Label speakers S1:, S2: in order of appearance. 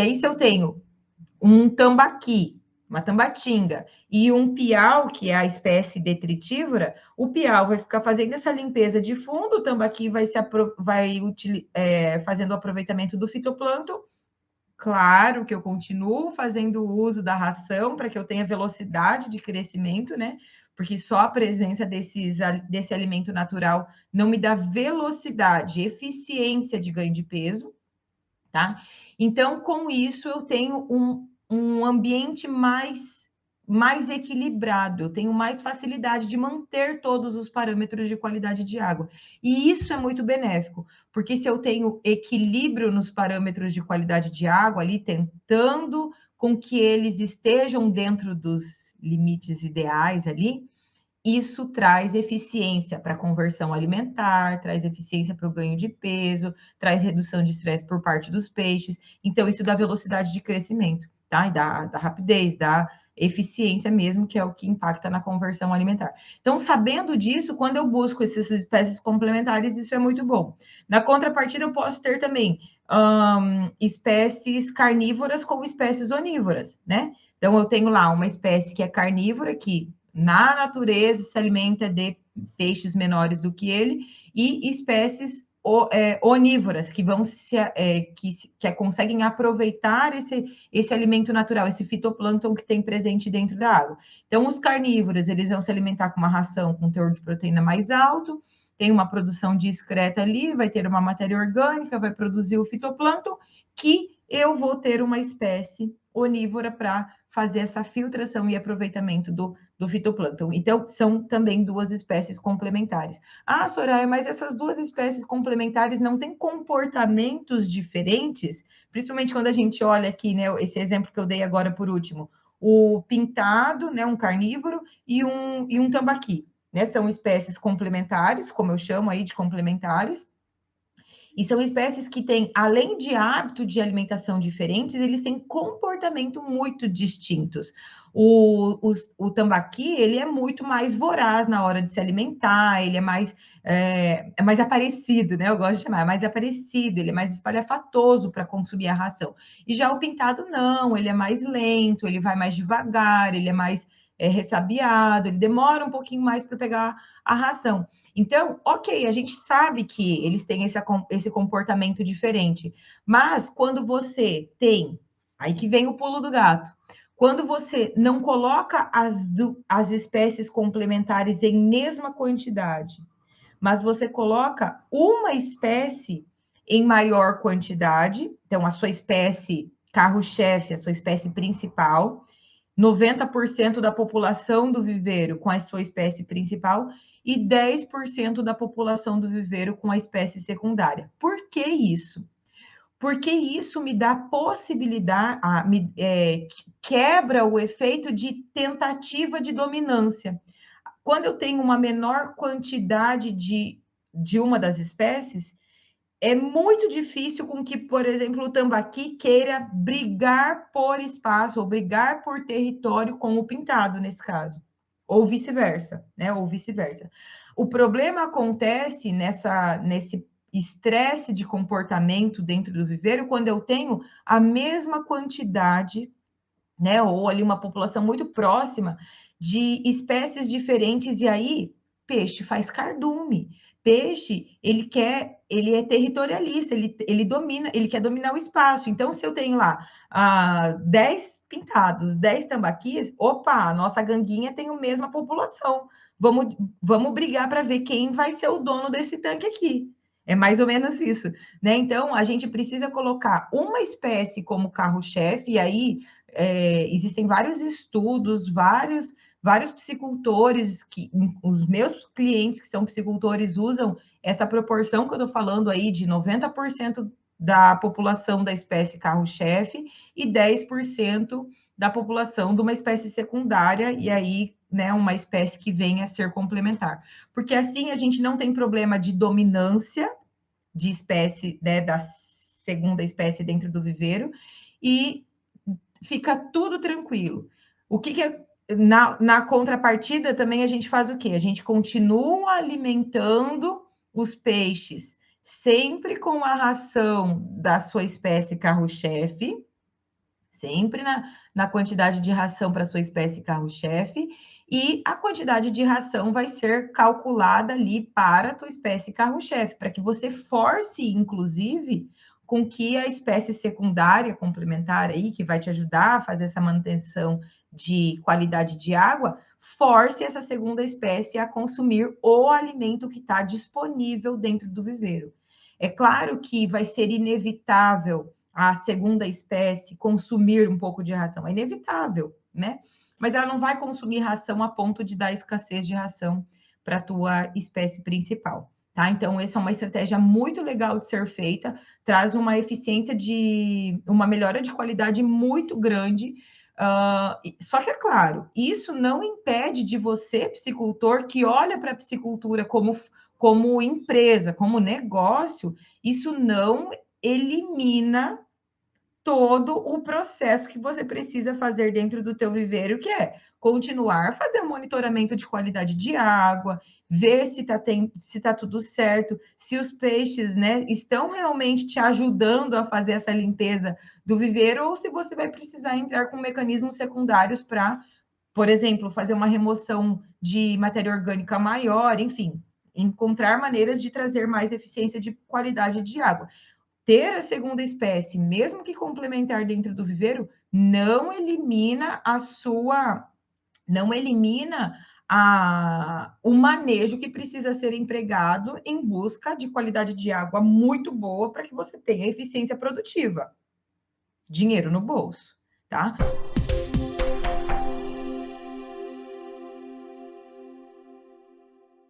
S1: aí, se eu tenho um tambaqui, uma tambatinga, e um piau, que é a espécie detritívora, o piau vai ficar fazendo essa limpeza de fundo, o tambaqui vai fazendo o aproveitamento do fitoplâncton. Claro que eu continuo fazendo uso da ração para que eu tenha velocidade de crescimento, né? Porque só a presença desse alimento natural não me dá velocidade, eficiência de ganho de peso, tá? Então, com isso, eu tenho um ambiente mais equilibrado, eu tenho mais facilidade de manter todos os parâmetros de qualidade de água. E isso é muito benéfico, porque se eu tenho equilíbrio nos parâmetros de qualidade de água ali, tentando com que eles estejam dentro dos limites ideais ali, isso traz eficiência para a conversão alimentar, traz eficiência para o ganho de peso, traz redução de estresse por parte dos peixes. Então, isso dá velocidade de crescimento, tá? E dá rapidez, dá eficiência mesmo, que é o que impacta na conversão alimentar. Então, sabendo disso, quando eu busco essas espécies complementares, isso é muito bom. Na contrapartida, eu posso ter também espécies carnívoras com espécies onívoras, né? Então, eu tenho lá uma espécie que é carnívora, que na natureza se alimenta de peixes menores do que ele, e espécies onívoras, que conseguem aproveitar esse alimento natural, esse fitoplâncton que tem presente dentro da água. Então, os carnívoros, eles vão se alimentar com uma ração com teor de proteína mais alto, tem uma produção discreta ali, vai ter uma matéria orgânica, vai produzir o fitoplâncton, que eu vou ter uma espécie onívora para fazer essa filtração e aproveitamento do fitoplâncton. Então, são também duas espécies complementares. Ah, Soraya, mas essas duas espécies complementares não têm comportamentos diferentes? Principalmente quando a gente olha aqui, né, esse exemplo que eu dei agora por último, o pintado, né, um carnívoro, e um tambaqui, né? São espécies complementares, como eu chamo aí de complementares, e são espécies que têm, além de hábito de alimentação diferentes, eles têm comportamento muito distintos. O tambaqui, ele é muito mais voraz na hora de se alimentar, ele é mais aparecido, né? Eu gosto de chamar, é mais aparecido, ele é mais espalhafatoso para consumir a ração. E já o pintado, não, ele é mais lento, ele vai mais devagar, ele é mais ressabiado, ele demora um pouquinho mais para pegar a ração. Então, ok, a gente sabe que eles têm esse comportamento diferente, mas quando você tem, aí que vem o pulo do gato, quando você não coloca as espécies complementares em mesma quantidade, mas você coloca uma espécie em maior quantidade, então a sua espécie carro-chefe, a sua espécie principal, 90% da população do viveiro com a sua espécie principal e 10% da população do viveiro com a espécie secundária. Por que isso? Porque isso me dá possibilidade, quebra o efeito de tentativa de dominância. Quando eu tenho uma menor quantidade de uma das espécies, é muito difícil com que, por exemplo, o tambaqui queira brigar por espaço ou brigar por território com o pintado, nesse caso, ou vice-versa, né? Ou vice-versa. O problema acontece nesse estresse de comportamento dentro do viveiro quando eu tenho a mesma quantidade, né? Ou ali uma população muito próxima de espécies diferentes, e aí peixe faz cardume. Peixe, ele é territorialista, ele domina, ele quer dominar o espaço. Então, se eu tenho lá 10 pintados, 10 tambaquis, opa, a nossa ganguinha tem a mesma população. Vamos brigar para ver quem vai ser o dono desse tanque aqui. É mais ou menos isso, né? Então, a gente precisa colocar uma espécie como carro-chefe, e aí existem vários estudos, vários psicultores, os meus clientes que são psicultores usam essa proporção que eu estou falando aí de 90% da população da espécie carro-chefe e 10% da população de uma espécie secundária, e aí, né, uma espécie que venha a ser complementar. Porque assim a gente não tem problema de dominância de espécie, né, da segunda espécie dentro do viveiro, e fica tudo tranquilo. O que é na contrapartida também a gente faz o quê? A gente continua alimentando os peixes sempre com a ração da sua espécie carro-chefe, sempre na quantidade de ração para sua espécie carro-chefe, e a quantidade de ração vai ser calculada ali para a tua espécie carro-chefe, para que você force, inclusive, com que a espécie secundária, complementar aí, que vai te ajudar a fazer essa manutenção de qualidade de água, force essa segunda espécie a consumir o alimento que está disponível dentro do viveiro. É claro que vai ser inevitável a segunda espécie consumir um pouco de ração, é inevitável, né? Mas ela não vai consumir ração a ponto de dar escassez de ração para a tua espécie principal, tá? Então, essa é uma estratégia muito legal de ser feita, traz uma eficiência uma melhora de qualidade muito grande. Só que, é claro, isso não impede de você, psicultor, que olha para a psicultura como empresa, como negócio, isso não elimina todo o processo que você precisa fazer dentro do teu viveiro, que é continuar fazer um monitoramento de qualidade de água, ver se tá tudo certo, se os peixes, né, estão realmente te ajudando a fazer essa limpeza do viveiro, ou se você vai precisar entrar com mecanismos secundários para, por exemplo, fazer uma remoção de matéria orgânica maior, enfim, encontrar maneiras de trazer mais eficiência de qualidade de água. Ter a segunda espécie, mesmo que complementar dentro do viveiro, não elimina o manejo que precisa ser empregado em busca de qualidade de água muito boa para que você tenha eficiência produtiva. Dinheiro no bolso, tá?